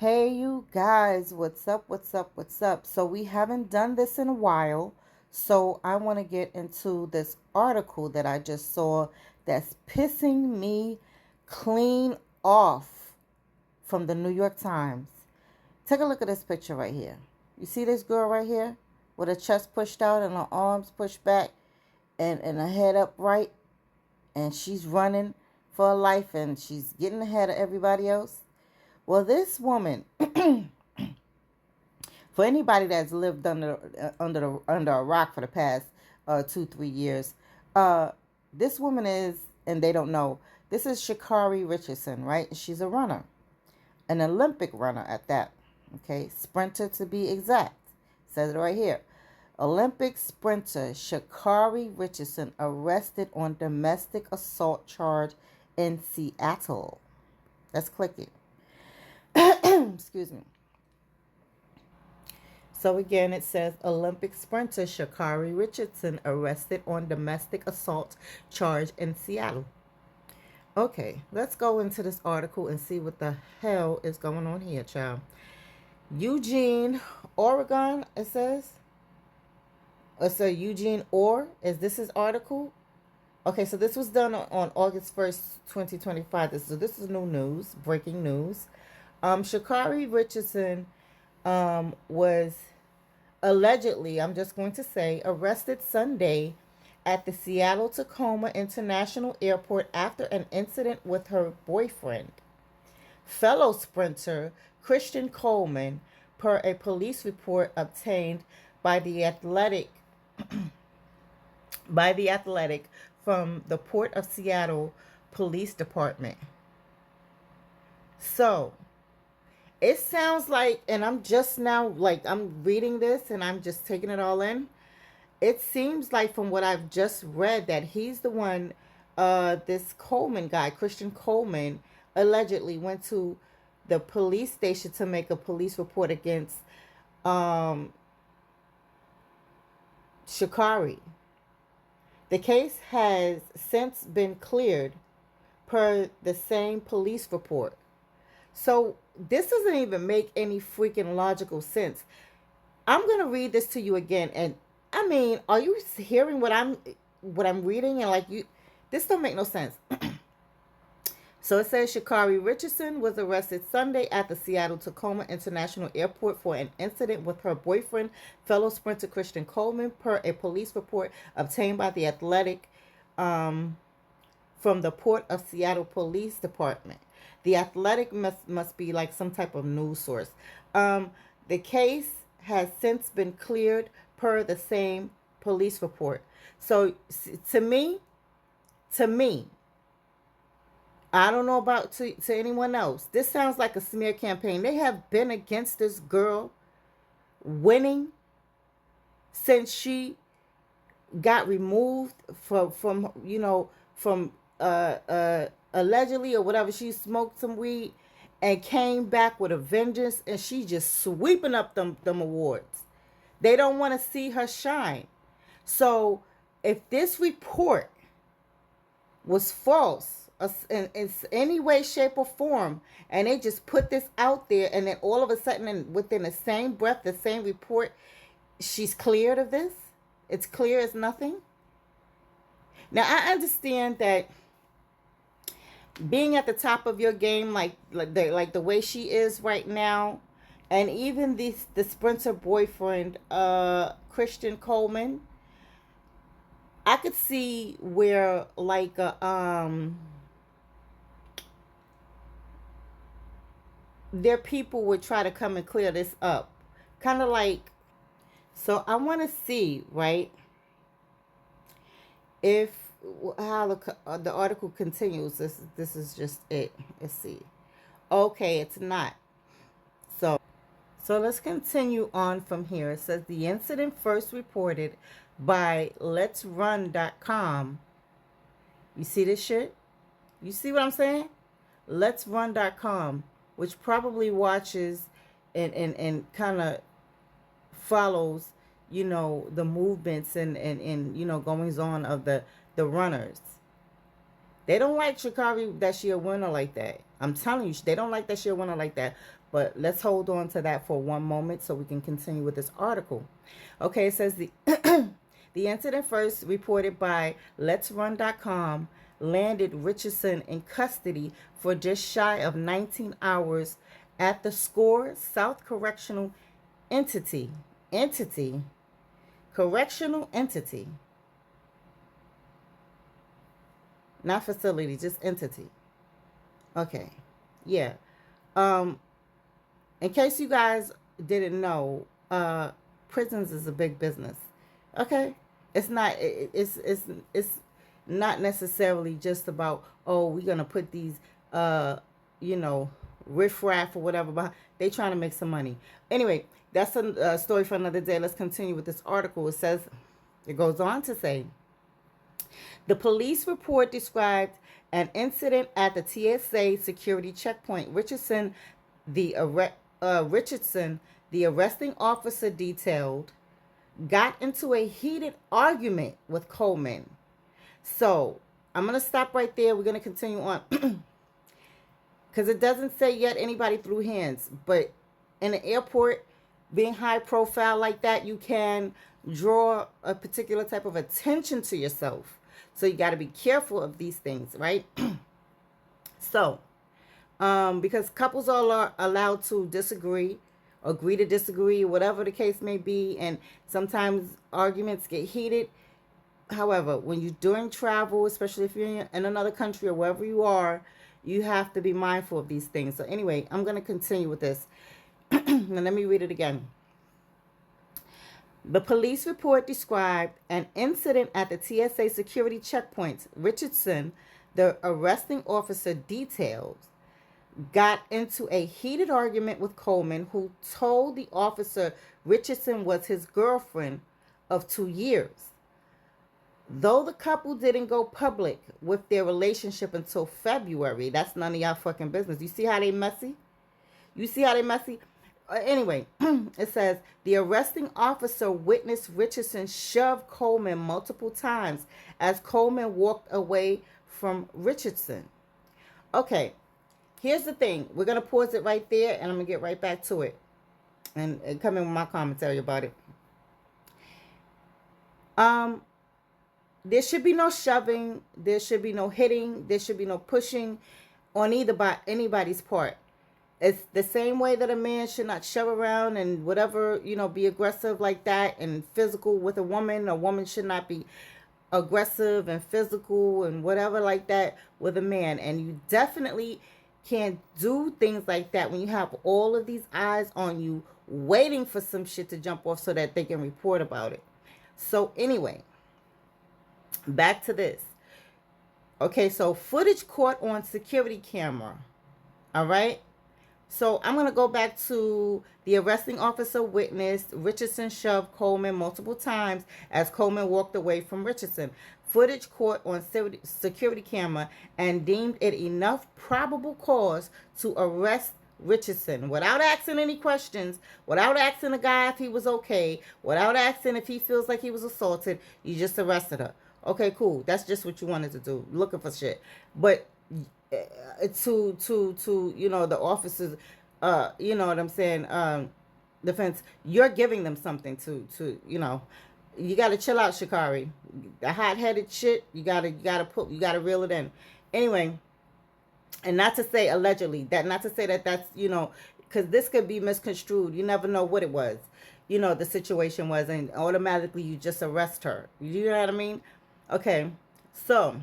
Hey you guys, what's up? What's up? What's up? So we haven't done this in a while. So I want to get into this article that I just saw that's pissing me clean off from the New York Times. Take a look at this picture right here. You see this girl right here with her chest pushed out and her arms pushed back and her head upright, and she's running for her life and she's getting ahead of everybody else. Well, this woman, for anybody that's lived under a rock for the past 2-3 years, uh, this woman is, and they don't know, this is Sha'Cari Richardson, right? She's a runner, an Olympic runner at that. Okay, sprinter to be exact. Says it right here. Olympic sprinter Sha'Cari Richardson arrested on domestic assault charge in Seattle. Let's click it. Excuse me. So again, it says Olympic sprinter Sha'Cari Richardson arrested on domestic assault charge in Seattle. Okay, let's go into this article and see what the hell is going on here, child. Eugene, Oregon, it says. So Eugene Orr, is this his article? Okay, so this was done on August 1st, 2025. So this is new news, breaking news. Sha'Cari Richardson was allegedly, I'm just going to say, arrested Sunday at the Seattle-Tacoma International Airport after an incident with her boyfriend, fellow sprinter Christian Coleman, per a police report obtained by the Athletic from the Port of Seattle Police Department. So, it sounds like, and I'm just now, like, I'm reading this and I'm just taking it all in. It seems like from what I've just read that he's the one, this Coleman guy, Christian Coleman, allegedly went to the police station to make a police report against Sha'Cari. The case has since been cleared per the same police report. So this doesn't even make any freaking logical sense. I'm gonna read this to you again, and I mean, are you hearing what I'm reading? And like you, this don't make no sense. So it says Sha'Cari Richardson was arrested Sunday at the Seattle-Tacoma International Airport for an incident with her boyfriend, fellow sprinter Christian Coleman, per a police report obtained by the Athletic from the Port of Seattle Police Department. The Athletic must be like some type of news source. The case has since been cleared per the same police report. So to me, I don't know about to anyone else. This sounds like a smear campaign. They have been against this girl winning since she got removed from allegedly or whatever. She smoked some weed and came back with a vengeance, and she just sweeping up them awards. They don't want to see her shine. So if this report was false in any way, shape, or form, and they just put this out there, and then all of a sudden, and within the same breath, the same report, she's cleared of this. It's clear as nothing. Now, I understand that being at the top of your game, like the way she is right now, and even the sprinter boyfriend, Christian Coleman, I could see where like their people would try to come and clear this up, kind of like. So I want to see, right, if how the article continues. This is just it. Let's see. Okay, it's not. So let's continue on from here. It says the incident first reported by Let'sRun.com. You see this shit? You see what I'm saying? Let'sRun.com, which probably watches and kind of follows, the movements and goings on of the runners. They don't like Sha'Cari that she a winner like that. I'm telling you, they don't like that she a winner like that. But let's hold on to that for one moment so we can continue with this article. Okay, it says the the incident first reported by Let'sRun.com landed Richardson in custody for just shy of 19 hours at the SCORE South Correctional Entity. Entity. Correctional entity. Not facility, just entity. Okay. Yeah. Um, in case you guys didn't know, prisons is a big business. Okay? It's not it's not necessarily just about, oh, we're gonna put these you know, riffraff or whatever behind. They trying to make some money. Anyway, that's a story for another day. Let's continue with this article. It goes on to say, the police report described an incident at the TSA security checkpoint. Richardson, the arresting officer detailed, got into a heated argument with Coleman. So I'm going to stop right there. We're going to continue on. Because it doesn't say yet anybody threw hands. But in an airport, being high profile like that, you can draw a particular type of attention to yourself. So you got to be careful of these things, right? So, because couples are allowed to agree to disagree, whatever the case may be, and sometimes arguments get heated. However, when you're doing travel, especially if you're in another country or wherever you are, you have to be mindful of these things. So anyway, I'm going to continue with this. Now let me read it again. The police report described an incident at the TSA security checkpoint. Richardson, the arresting officer detailed, got into a heated argument with Coleman, who told the officer Richardson was his girlfriend of 2 years. Though the couple didn't go public with their relationship until February, that's none of y'all fucking business. You see how they messy? Anyway, it says the arresting officer witnessed Richardson shove Coleman multiple times as Coleman walked away from Richardson. Okay, here's the thing. We're going to pause it right there, and I'm going to get right back to it and come in with my commentary about it. There should be no shoving. There should be no hitting. There should be no pushing on anybody's part. It's the same way that a man should not shove around and whatever, be aggressive like that and physical with a woman. A woman should not be aggressive and physical and whatever like that with a man. And you definitely can't do things like that when you have all of these eyes on you waiting for some shit to jump off so that they can report about it. So anyway, back to this. Okay, so footage caught on security camera. All right. So I'm going to go back to the arresting officer witnessed Richardson shove Coleman multiple times as Coleman walked away from Richardson. Footage caught on security camera and deemed it enough probable cause to arrest Richardson without asking any questions, without asking the guy if he was okay, without asking if he feels like he was assaulted. You just arrested her. Okay, cool. That's just what you wanted to do. Looking for shit. But to the officers, you know what I'm saying, defense, you're giving them something to you got to chill out, Sha'Cari. The hot-headed shit, you got to reel it in. Anyway, and not to say allegedly, not to say that's, because this could be misconstrued. You never know what it was, the situation was, and automatically you just arrest her. You know what I mean? Okay, so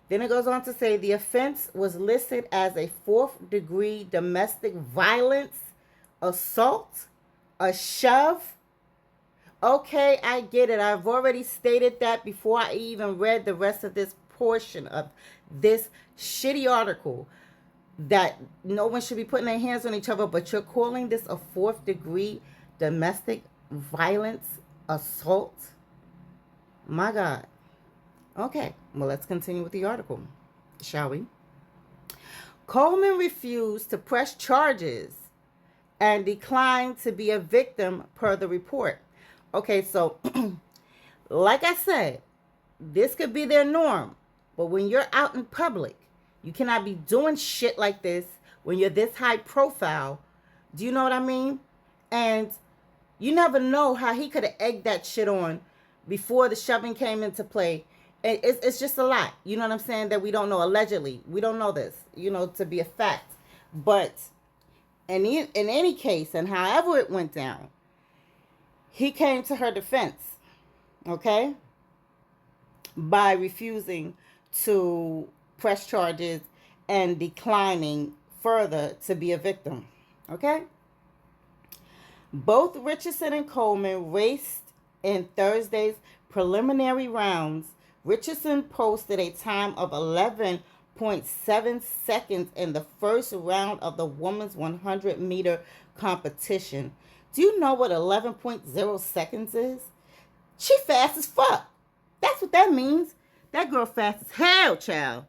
then it goes on to say the offense was listed as a 4th-degree domestic violence, assault, a shove. Okay, I get it. I've already stated that before I even read the rest of this portion of this shitty article, that no one should be putting their hands on each other, but you're calling this a 4th-degree domestic violence, assault? My God. Okay, well, let's continue with the article, shall we? Coleman refused to press charges and declined to be a victim per the report. Okay, so like I said, this could be their norm. But when you're out in public, you cannot be doing shit like this when you're this high profile. Do you know what I mean? And you never know how he could have egged that shit on before the shoving came into play. It's just a lot. You know what I'm saying? That we don't know. Allegedly. We don't know this, to be a fact. But in any case, and however it went down, he came to her defense, okay? By refusing to press charges and declining further to be a victim, okay? Both Richardson and Coleman raced in Thursday's preliminary rounds. Richardson posted a time of 11.7 seconds in the first round of the women's 100-meter competition. Do you know what 11.0 seconds is? She fast as fuck. That's what that means. That girl fast as hell, child.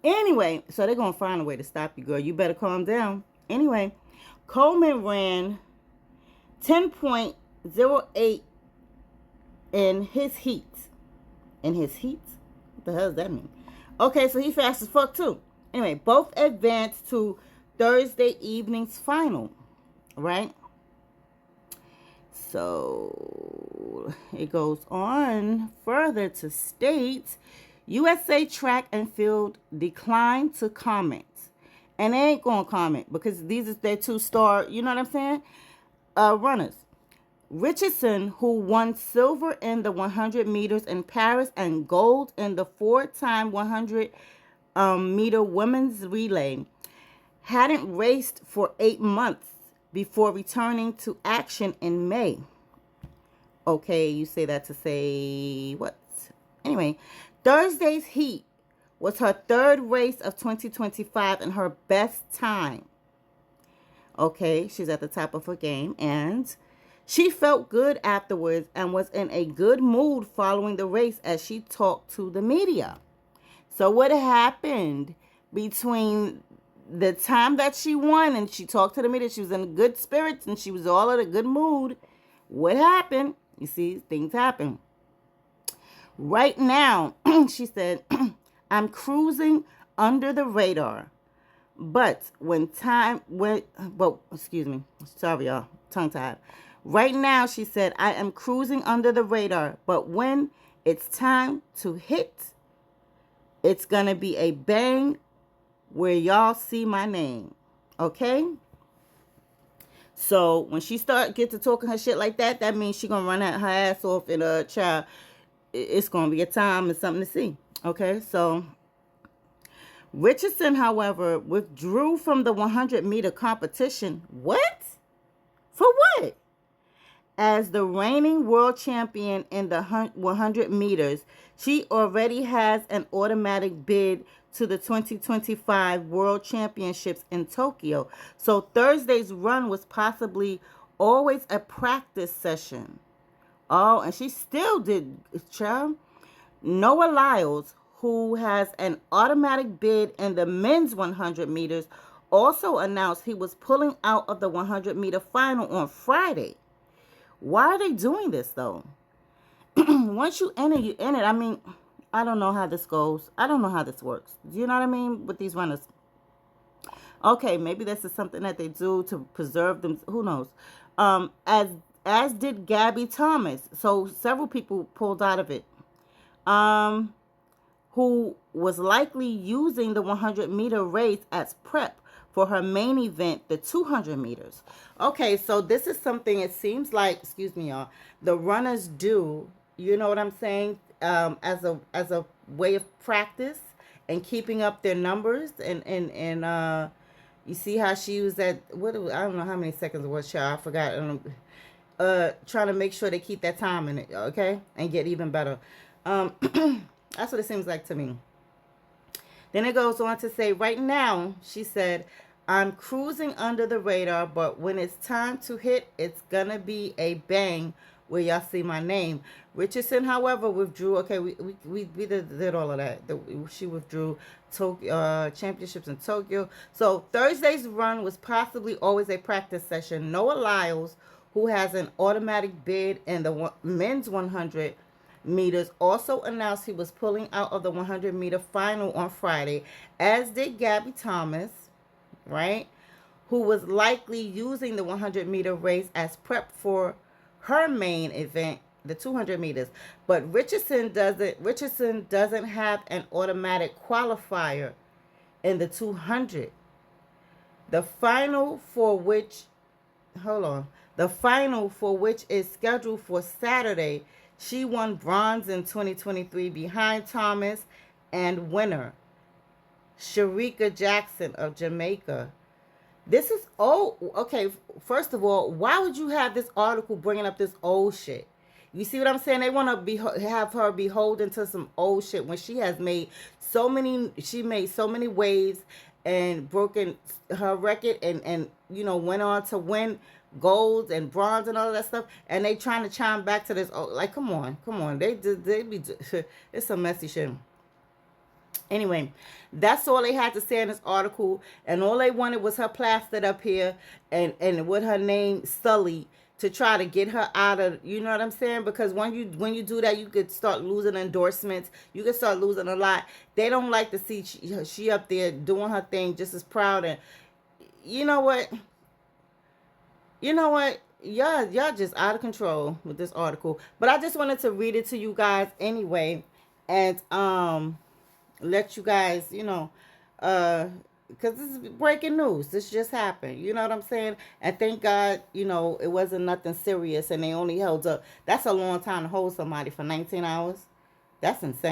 Anyway, so they're going to find a way to stop you, girl. You better calm down. Anyway, Coleman ran 10.08 in his heat. In his heat? What the hell does that mean? Okay, so he fast as fuck too. Anyway, both advanced to Thursday evening's final, right? So it goes on further to state USA Track and Field declined to comment. And they ain't going to comment because these are their two-star, you know what I'm saying, runners. Richardson, who won silver in the 100 meters in Paris and gold in the 4-time 100 meter women's relay, hadn't raced for 8 months before returning to action in May. Okay, you say that to say what? Anyway, Thursday's heat was her third race of 2025 and her best time. Okay, she's at the top of her game, and she felt good afterwards and was in a good mood following the race as she talked to the media. So what happened between the time that she won and she talked to the media, she was in good spirits and she was all in a good mood. What happened? You see, things happen. Right now, she said, I'm cruising under the radar. But excuse me. Sorry, y'all. Tongue-tied. Right now, she said, I am cruising under the radar. But when it's time to hit, it's going to be a bang where y'all see my name. Okay? So, when she get to talking her shit like that, that means she going to run her ass off and child, it's going to be a time and something to see. Okay? So, Richardson, however, withdrew from the 100-meter competition. What? For what? As the reigning world champion in the 100 meters, she already has an automatic bid to the 2025 World Championships in Tokyo. So Thursday's run was possibly always a practice session. Oh, and she still did, child. Noah Lyles, who has an automatic bid in the men's 100 meters, also announced he was pulling out of the 100-meter final on Friday. Why are they doing this, though? Once you enter, you enter. I mean, I don't know how this goes. I don't know how this works. Do you know what I mean with these runners? Okay, maybe this is something that they do to preserve them. Who knows? As did Gabby Thomas. So several people pulled out of it. Who was likely using the 100-meter race as prep for her main event, the 200 meters. Okay, so this is something it seems like, excuse me, y'all, the runners do, you know what I'm saying, as a way of practice and keeping up their numbers. And you see how she was at, I don't know how many seconds it was, child, I forgot. Trying to make sure they keep that time in it, okay, and get even better. That's what it seems like to me. Then it goes on to say, right now, she said, I'm cruising under the radar, but when it's time to hit, it's going to be a bang where y'all see my name. Richardson, however, withdrew. Okay, we did all of that. She withdrew Tokyo, championships in Tokyo. So Thursday's run was possibly always a practice session. Noah Lyles, who has an automatic bid in the men's 100, meters, also announced he was pulling out of the 100-meter final on Friday, as did Gabby Thomas, right? Who was likely using the 100-meter race as prep for her main event, the 200 meters. But Richardson doesn't have an automatic qualifier in the 200. The final for which hold on. The final for which is scheduled for Saturday. She won bronze in 2023 behind Thomas and winner Sharika Jackson of Jamaica. This is old. Okay, first of all, why would you have this article bringing up this old shit? You see what I'm saying? They want to have her beholden to some old shit when she has made she made so many waves and broken her record and went on to win gold and bronze and all of that stuff, and they trying to chime back to this. Oh, like, come on, they be it's some messy shit. Anyway, that's all they had to say in this article, and all they wanted was her plastered up here and with her name sullied to try to get her out of, you know what I'm saying? Because when you do that, you could start losing endorsements. You could start losing a lot. They don't like to see she up there doing her thing just as proud. And you know what? Y'all just out of control with this article. But I just wanted to read it to you guys anyway, and let you guys, because this is breaking news. This just happened. You know what I'm saying? And thank God, it wasn't nothing serious, and they only held up. That's a long time to hold somebody for 19 hours. That's insane.